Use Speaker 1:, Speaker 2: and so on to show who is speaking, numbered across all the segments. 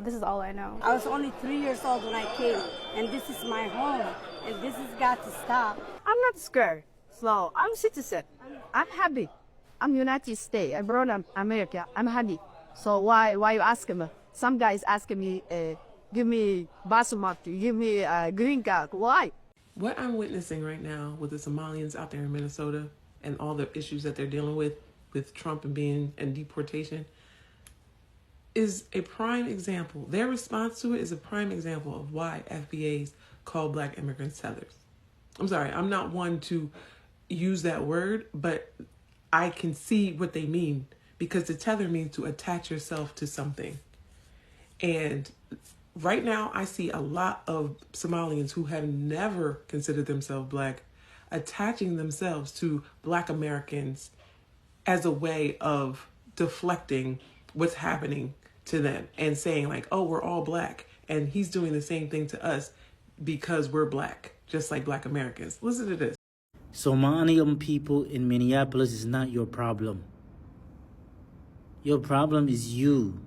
Speaker 1: This is all I know.
Speaker 2: I was only 3 years old when I came, and this is my home, and this has got to stop.
Speaker 3: I'm not scared. So I'm citizen. I'm happy. I'm United States. I brought up America. I'm happy. So why you asking me? Some guys asking me, give me basmati, give me a green card. Why?
Speaker 4: What I'm witnessing right now with the Somalians out there in Minnesota and all the issues that they're dealing with Trump and deportation, is a prime example. Their response to it is a prime example of why FBAs call black immigrants tethers. I'm sorry, I'm not one to use that word, but I can see what they mean, because the tether means to attach yourself to something. And right now I see a lot of Somalians who have never considered themselves black attaching themselves to black Americans as a way of deflecting what's happening to them and saying like, oh, we're all black and he's doing the same thing to us because we're black, just like black Americans. Listen to this.
Speaker 5: Somalian people in Minneapolis is not your problem. Your problem is you.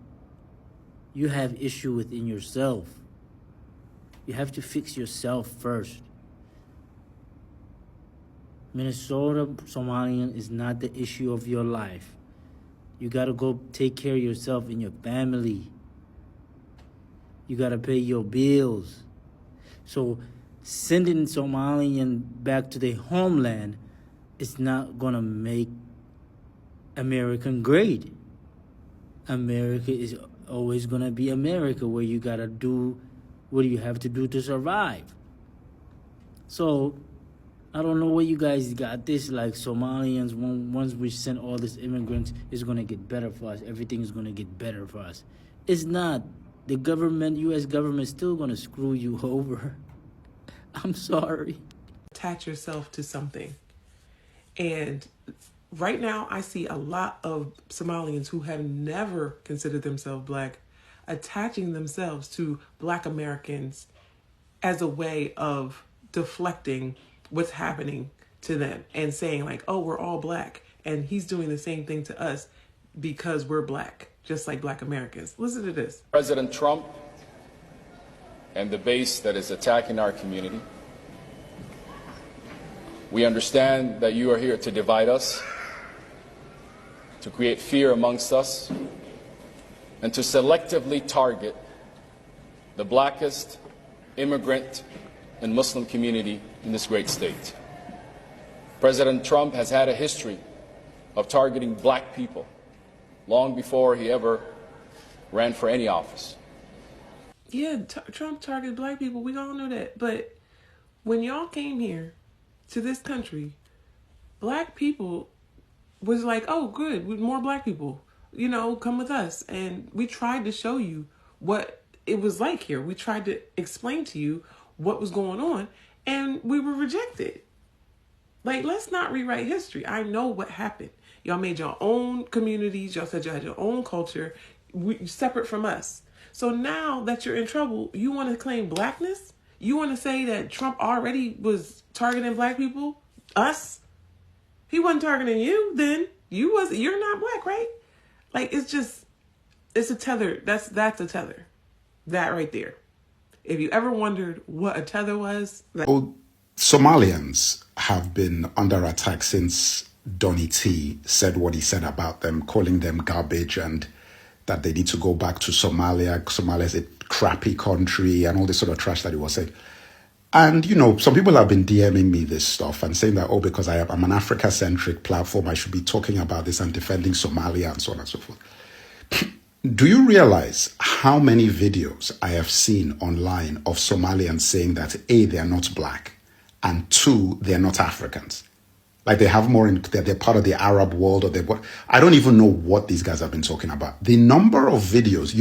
Speaker 5: You have issue within yourself. You have to fix yourself first. Minnesota Somalian is not the issue of your life. You gotta go take care of yourself and your family. You gotta pay your bills. So sending Somalian back to their homeland is not gonna make American great. America is always gonna be America, where you gotta do what you have to do to survive. So I don't know where you guys got this, like Somalians, once we send all these immigrants, it's going to get better for us. Everything is going to get better for us. It's not. The government, U.S. government, is still going to screw you over. I'm sorry.
Speaker 4: Attach yourself to something. And right now I see a lot of Somalians who have never considered themselves black attaching themselves to black Americans as a way of deflecting what's happening to them and saying like, oh, we're all black and he's doing the same thing to us because we're black, just like black Americans. Listen to this.
Speaker 6: President Trump and the base that is attacking our community. We understand that you are here to divide us, to create fear amongst us, and to selectively target the blackest immigrant and Muslim community in this great state. President Trump has had a history of targeting black people long before he ever ran for any office.
Speaker 4: Yeah, Trump targeted black people. We all know that. But when y'all came here to this country, black people was like, oh, good, with more black people, you know, come with us. And we tried to show you what it was like here. We tried to explain to you what was going on, and we were rejected. Like, let's not rewrite history. I know what happened. Y'all made your own communities. Y'all said you had your own culture, separate from us. So now that you're in trouble, you want to claim blackness? You want to say that Trump already was targeting black people? Us? He wasn't targeting you then. You're not black, right? Like, it's a tether. That's a tether. That right there. If you ever wondered what a tether was.
Speaker 7: Somalians have been under attack since Donny T said what he said about them, calling them garbage and that they need to go back to Somalia. Somalia is a crappy country and all this sort of trash that he was saying. And, you know, some people have been DMing me this stuff and saying that, oh, because I'm an Africa-centric platform, I should be talking about this and defending Somalia and so on and so forth. Do you realize how many videos I have seen online of Somalians saying that A, they are not black, and 2, they are not Africans? Like they have more they're part of the Arab world, or I don't even know what these guys have been talking about. The number of videos,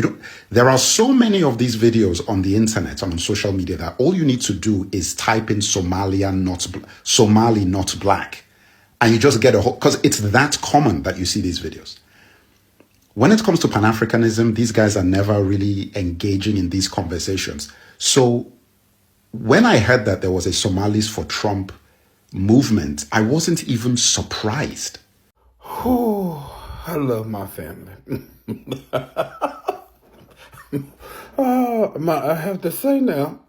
Speaker 7: there are so many of these videos on the internet and on social media that all you need to do is type in Somali not black, and you just get a whole, because it's that common that you see these videos. When it comes to Pan-Africanism, these guys are never really engaging in these conversations. So when I heard that there was a Somalis for Trump movement, I wasn't even surprised.
Speaker 8: Oh, I love my family.
Speaker 1: I have to say now,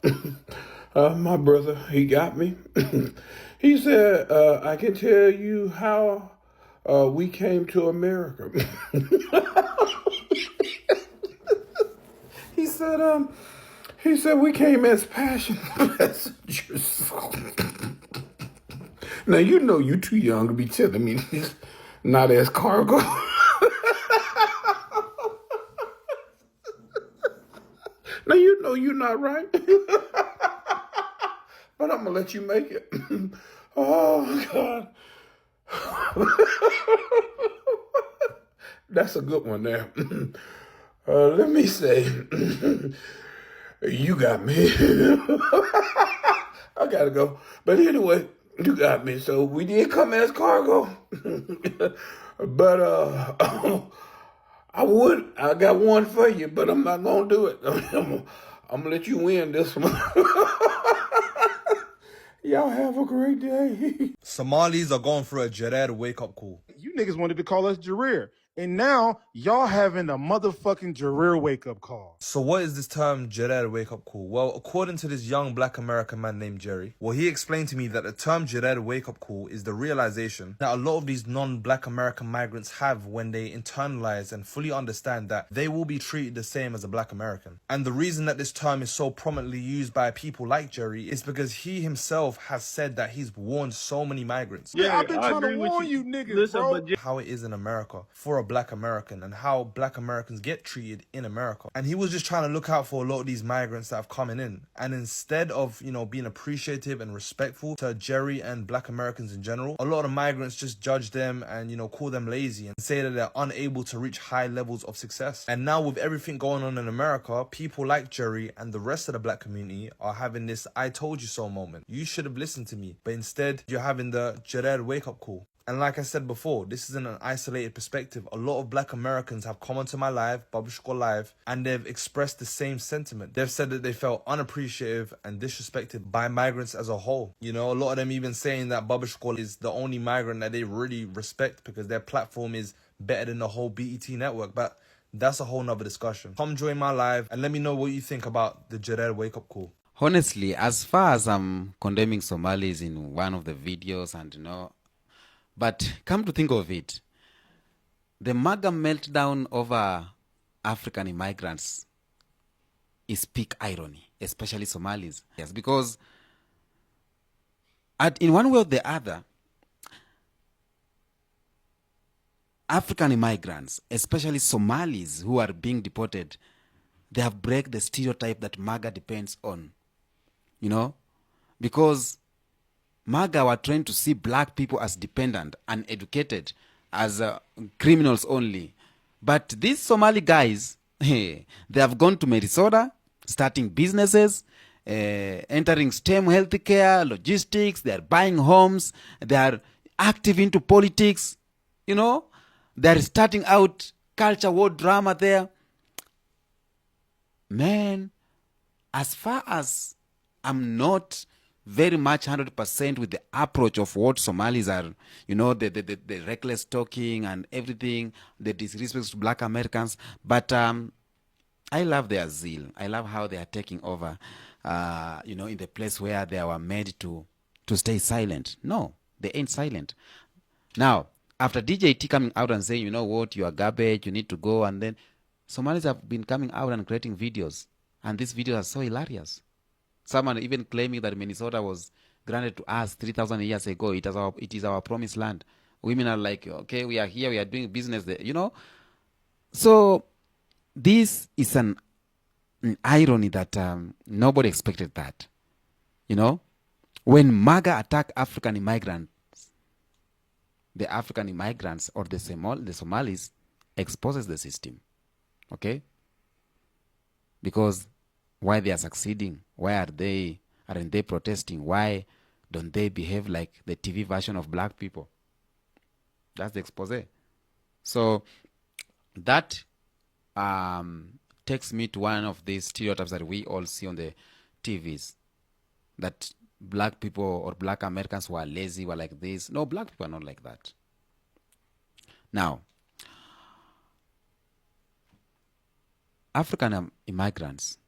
Speaker 1: my brother, he got me. He said, I can tell you how we came to America. He said, we came as passion passengers. Now, you know you too young to be telling me this, not as cargo. Now, you know you're not right. But I'm going to let you make it. Oh, God. That's a good one there. Let me say, you got me. I got to go. But anyway, you got me. So we did come as cargo. But I got one for you, but I'm not going to do it. I'm going to let you win this one. Y'all have a great day.
Speaker 8: Somalis are going through a Jared wake-up call.
Speaker 9: You niggas wanted to call us Jareer. And now y'all having a motherfucking Jareer wake-up call.
Speaker 8: So what is this term Jared wake-up call? Well, according to this young black American man named Jerry, well, he explained to me that the term Jared wake-up call is the realization that a lot of these non-black American migrants have when they internalize and fully understand that they will be treated the same as a black American. And the reason that this term is so prominently used by people like Jerry is because he himself has said that he's warned so many migrants.
Speaker 9: Yeah, I've been trying to warn you niggas, bro.
Speaker 8: How it is in America for a black American and how black Americans get treated in America. And he was just trying to look out for a lot of these migrants that have coming in. And instead of, being appreciative and respectful to Jerry and black Americans in general, a lot of migrants just judge them and, call them lazy and say that they're unable to reach high levels of success. And now with everything going on in America, people like Jerry and the rest of the black community are having this I told you so moment. You should have listened to me. But instead, you're having the Jared wake-up call. And like I said before, this isn't an isolated perspective. A lot of black Americans have come onto my live, Babushko Live, and they've expressed the same sentiment. They've said that they felt unappreciative and disrespected by migrants as a whole. A lot of them even saying that Babushko is the only migrant that they really respect because their platform is better than the whole BET network. But that's a whole nother discussion. Come join my live and let me know what you think about the Jared wake-up call.
Speaker 10: Honestly, as far as I'm condemning Somalis in one of the videos and but come to think of it, the MAGA meltdown over African immigrants is peak irony, especially Somalis. Yes, because in one way or the other, African immigrants, especially Somalis who are being deported, they have break the stereotype that MAGA depends on. Because MAGA were trying to see black people as dependent, uneducated, as criminals only. But these Somali guys, they have gone to Minnesota, starting businesses, entering STEM healthcare, logistics, they are buying homes, they are active into politics, they are starting out culture war drama there. Man, as far as I'm not very much 100% with the approach of what Somalis are, the reckless talking and everything, the disrespect to black Americans. But I love their zeal. I love how they are taking over, in the place where they were made to stay silent. No, they ain't silent. Now, after DJT coming out and saying, you are garbage, you need to go, and then Somalis have been coming out and creating videos. And these videos are so hilarious. Someone even claiming that Minnesota was granted to us 3,000 years ago. It is our promised land. Women are like, okay, we are here, we are doing business there, So this is an irony that nobody expected that. When MAGA attack African immigrants, the African immigrants or the Somalis exposes the system. Okay? Because why they are succeeding? Why aren't they protesting? Why don't they behave like the TV version of black people? That's the expose. So that takes me to one of these stereotypes that we all see on the TVs, that black people or black Americans who are lazy were like this. No, black people are not like that. Now, African immigrants,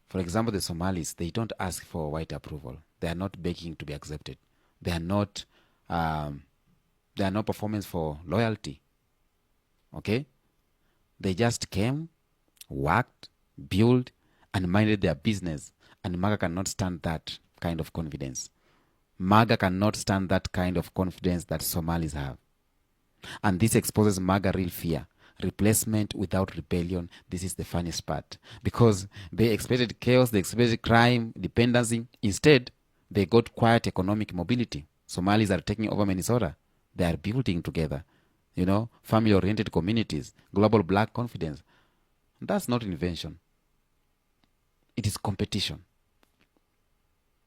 Speaker 10: for example, the Somalis, they don't ask for white approval. They are not begging to be accepted. They are not performance for loyalty. Okay? They just came, worked, built, and minded their business. And MAGA cannot stand that kind of confidence. MAGA cannot stand that kind of confidence that Somalis have. And this exposes MAGA real fear. Replacement without rebellion. This is the funniest part. Because they expected chaos, they expected crime, dependency. Instead, they got quiet economic mobility. Somalis are taking over Minnesota. They are building together. You know, family-oriented communities, global black confidence. That's not invention. It is competition.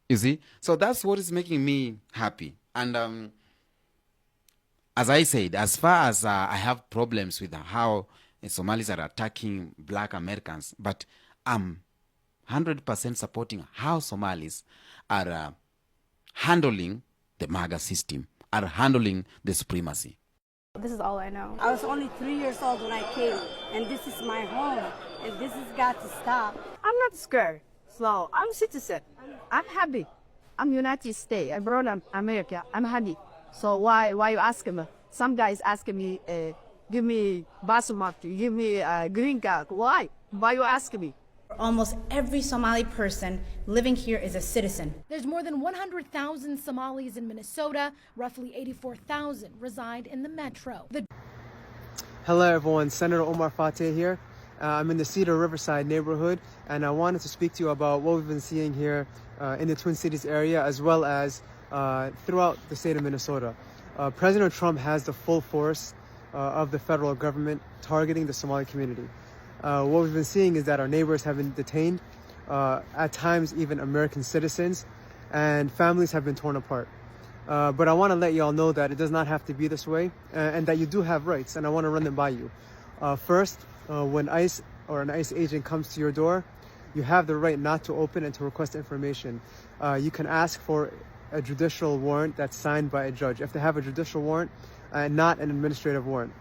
Speaker 10: You see? So that's what is making me happy. And as I said, as far as I have problems with how Somalis are attacking black Americans, but I'm 100% supporting how Somalis are handling the MAGA system, are handling the supremacy.
Speaker 2: This is all I know. I was only 3 years old when I came, and this is my home, and this has got to stop.
Speaker 3: I'm not scared. So I'm citizen. I'm happy. I'm United States. I brought America. I'm happy. So why you asking me? Some guys asking me, give me basmati, give me green card. Why? Why you asking me?
Speaker 11: Almost every Somali person living here is a citizen.
Speaker 12: There's more than 100,000 Somalis in Minnesota. Roughly 84,000 reside in the metro.
Speaker 13: Hello everyone, Senator Omar Fateh here. I'm in the Cedar Riverside neighborhood, and I wanted to speak to you about what we've been seeing here in the Twin Cities area, as well as throughout the state of Minnesota. President Trump has the full force of the federal government targeting the Somali community. What we've been seeing is that our neighbors have been detained, at times even American citizens, and families have been torn apart. But I want to let you all know that it does not have to be this way, and that you do have rights, and I want to run them by you. First, when ICE or an ICE agent comes to your door, you have the right not to open and to request information. You can ask for a judicial warrant that's signed by a judge. If they have a judicial warrant, not an administrative warrant.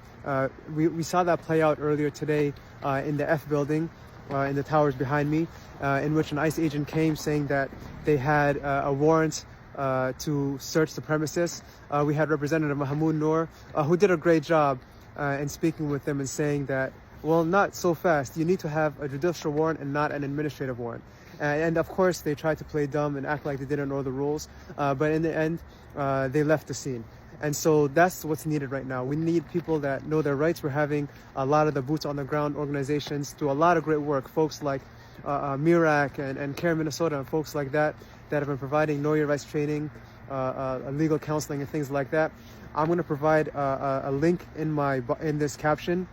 Speaker 13: We saw that play out earlier today in the F building, in the towers behind me, in which an ICE agent came saying that they had a warrant to search the premises. We had Representative Mahmoud Noor, who did a great job in speaking with them and saying that, well, not so fast. You need to have a judicial warrant and not an administrative warrant. And of course, they tried to play dumb and act like they didn't know the rules. But in the end, they left the scene. And so that's what's needed right now. We need people that know their rights. We're having a lot of the boots on the ground organizations do a lot of great work. Folks like MIRAC and Care Minnesota and folks like that have been providing know your rights training, legal counseling and things like that. I'm going to provide a link in this caption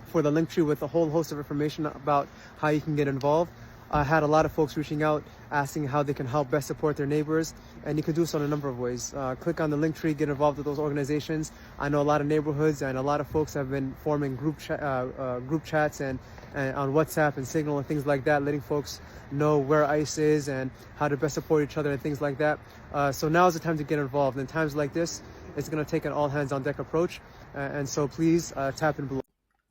Speaker 13: for the link tree with a whole host of information about how you can get involved. I had a lot of folks reaching out asking how they can help best support their neighbors, and you can do so in a number of ways. Click on the link tree, get involved with those organizations. I know a lot of neighborhoods and a lot of folks have been forming group chats and on WhatsApp and Signal and things like that, letting folks know where ICE is and how to best support each other and things like that. So now is the time to get involved. In times like this, it's going to take an all hands on deck approach, and so please tap in below.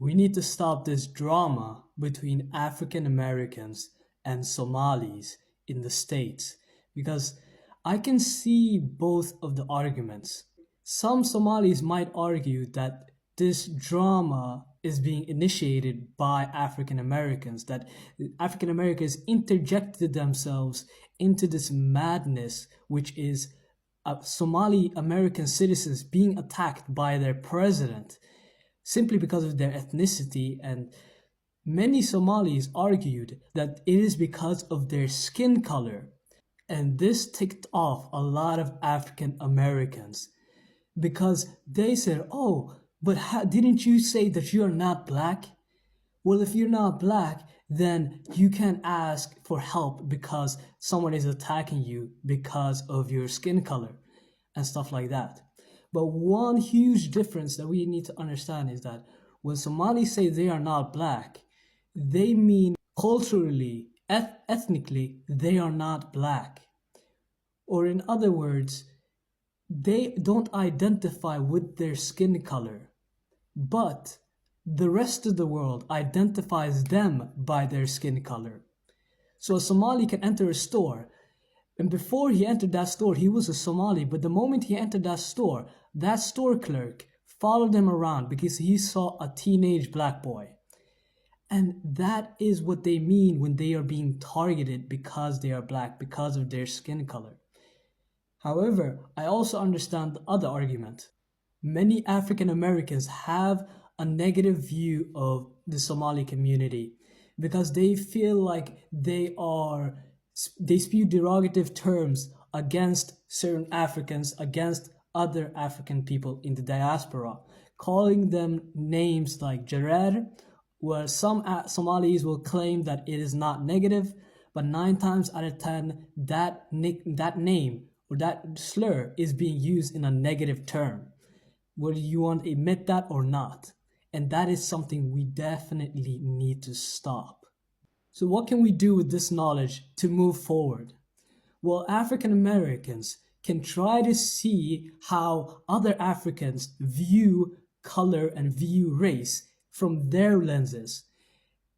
Speaker 14: We need to stop this drama between African Americans and Somalis in the States, because I can see both of the arguments. Some Somalis might argue that this drama is being initiated by African Americans, that African Americans interjected themselves into this madness, which is Somali American citizens being attacked by their president simply because of their ethnicity. And many Somalis argued that it is because of their skin color. And this ticked off a lot of African Americans because they said, oh, but didn't you say that you're not black? Well, if you're not black, then you can ask for help because someone is attacking you because of your skin color and stuff like that. But one huge difference that we need to understand is that when Somalis say they are not black, they mean culturally, ethnically, they are not black. Or in other words, they don't identify with their skin color, but the rest of the world identifies them by their skin color. So a Somali can enter a store, and before he entered that store, he was a Somali, but the moment he entered that store clerk followed him around because he saw a teenage black boy. And that is what they mean when they are being targeted because they are black, because of their skin color. However, I also understand the other argument. Many African Americans have a negative view of the Somali community because they feel like they spew derogative terms against certain Africans, against other African people in the diaspora, calling them names like Jarer, where some Somalis will claim that it is not negative, but 9 times out of 10, that name or that slur is being used in a negative term, whether you want to admit that or not. And that is something we definitely need to stop. So what can we do with this knowledge to move forward? Well, African Americans can try to see how other Africans view color and view race from their lenses,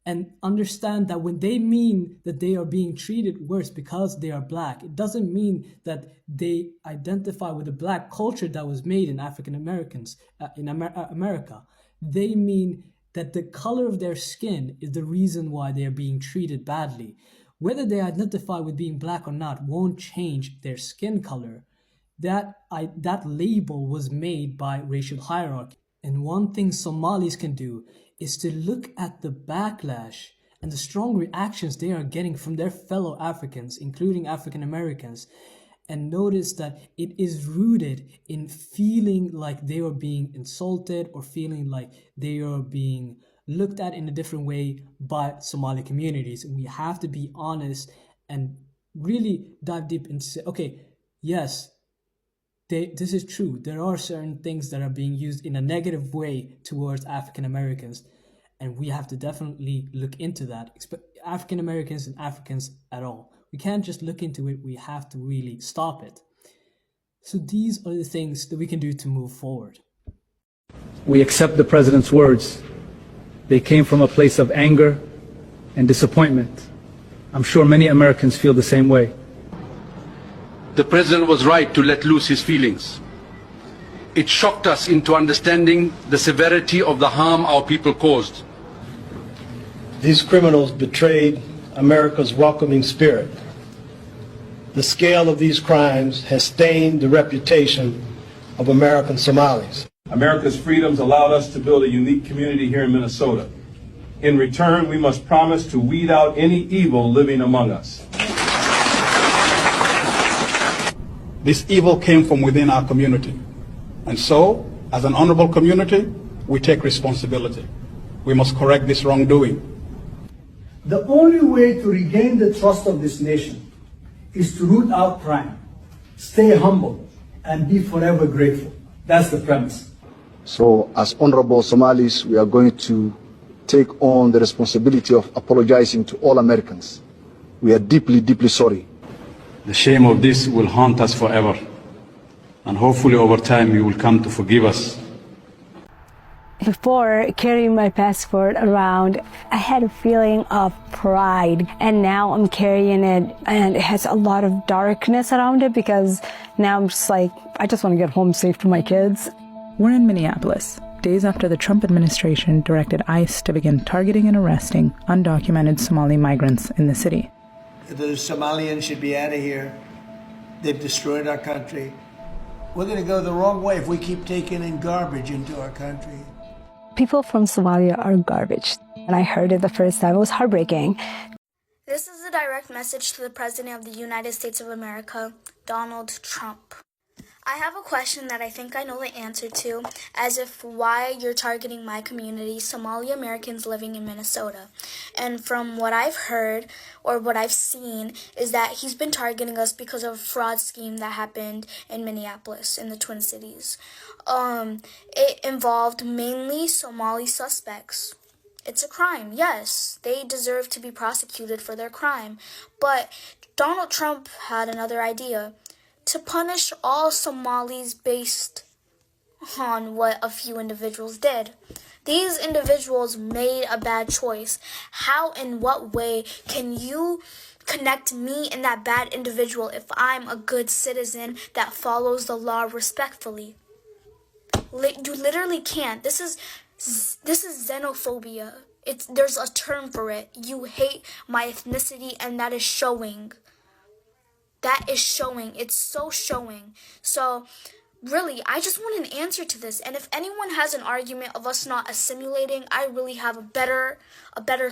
Speaker 14: and understand that when they mean that they are being treated worse because they are black, it doesn't mean that they identify with the black culture that was made in African Americans in America. They mean that the color of their skin is the reason why they are being treated badly. Whether they identify with being black or not won't change their skin color. That label was made by racial hierarchy. And one thing Somalis can do is to look at the backlash and the strong reactions they are getting from their fellow Africans, including African Americans, and notice that it is rooted in feeling like they are being insulted or feeling like they are being looked at in a different way by Somali communities. And we have to be honest and really dive deep and say, okay, yes, this is true. There are certain things that are being used in a negative way towards African Americans, and we have to definitely look into that. African Americans and Africans at all. We can't just look into it, we have to really stop it. So these are the things that we can do to move forward.
Speaker 15: We accept the president's words. They came from a place of anger and disappointment. I'm sure many Americans feel the same way.
Speaker 16: The president was right to let loose his feelings. It shocked us into understanding the severity of the harm our people caused.
Speaker 17: These criminals betrayed America's welcoming spirit. The scale of these crimes has stained the reputation of American Somalis.
Speaker 18: America's freedoms allowed us to build a unique community here in Minnesota. In return, we must promise to weed out any evil living among us.
Speaker 19: This evil came from within our community. And so, as an honorable community, we take responsibility. We must correct this wrongdoing.
Speaker 20: The only way to regain the trust of this nation is to root out crime, stay humble, and be forever grateful. That's the premise.
Speaker 21: So, as honorable Somalis, we are going to take on the responsibility of apologizing to all Americans. We are deeply, deeply sorry.
Speaker 18: The shame of this will haunt us forever. And hopefully over time you will come to forgive us.
Speaker 22: Before carrying my passport around, I had a feeling of pride, and now I'm carrying it and it has a lot of darkness around it because now I'm just like, I just want to get home safe to my kids.
Speaker 23: We're in Minneapolis, days after the Trump administration directed ICE to begin targeting and arresting undocumented Somali migrants in the city.
Speaker 20: The Somalians should be out of here. They've destroyed our country. We're going to go the wrong way if we keep taking in garbage into our country.
Speaker 22: People from Somalia are garbage. When I heard it the first time, it was heartbreaking.
Speaker 24: This is a direct message to the President of the United States of America, Donald Trump. I have a question that I think I know the answer to, as if why you're targeting my community, Somali Americans living in Minnesota. And from what I've heard, or what I've seen, is that he's been targeting us because of a fraud scheme that happened in Minneapolis, in the Twin Cities. It involved mainly Somali suspects. It's a crime, yes. They deserve to be prosecuted for their crime. But Donald Trump had another idea: to punish all Somalis based on what a few individuals did. These individuals made a bad choice. How, in what way can you connect me and that bad individual if I'm a good citizen that follows the law respectfully? You literally can't. This is xenophobia. There's a term for it. You hate my ethnicity, and that is showing. That is showing. It's so showing. So really, I just want an answer to this. And if anyone has an argument of us not assimilating, I really have a better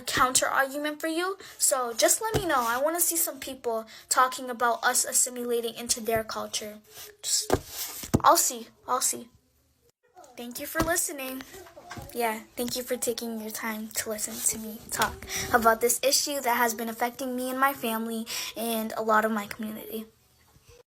Speaker 24: counter argument for you. So just let me know. I want to see some people talking about us assimilating into their culture. I'll see. Thank you for listening. Yeah, thank you for taking your time to listen to me talk about this issue that has been affecting me and my family and a lot of my community.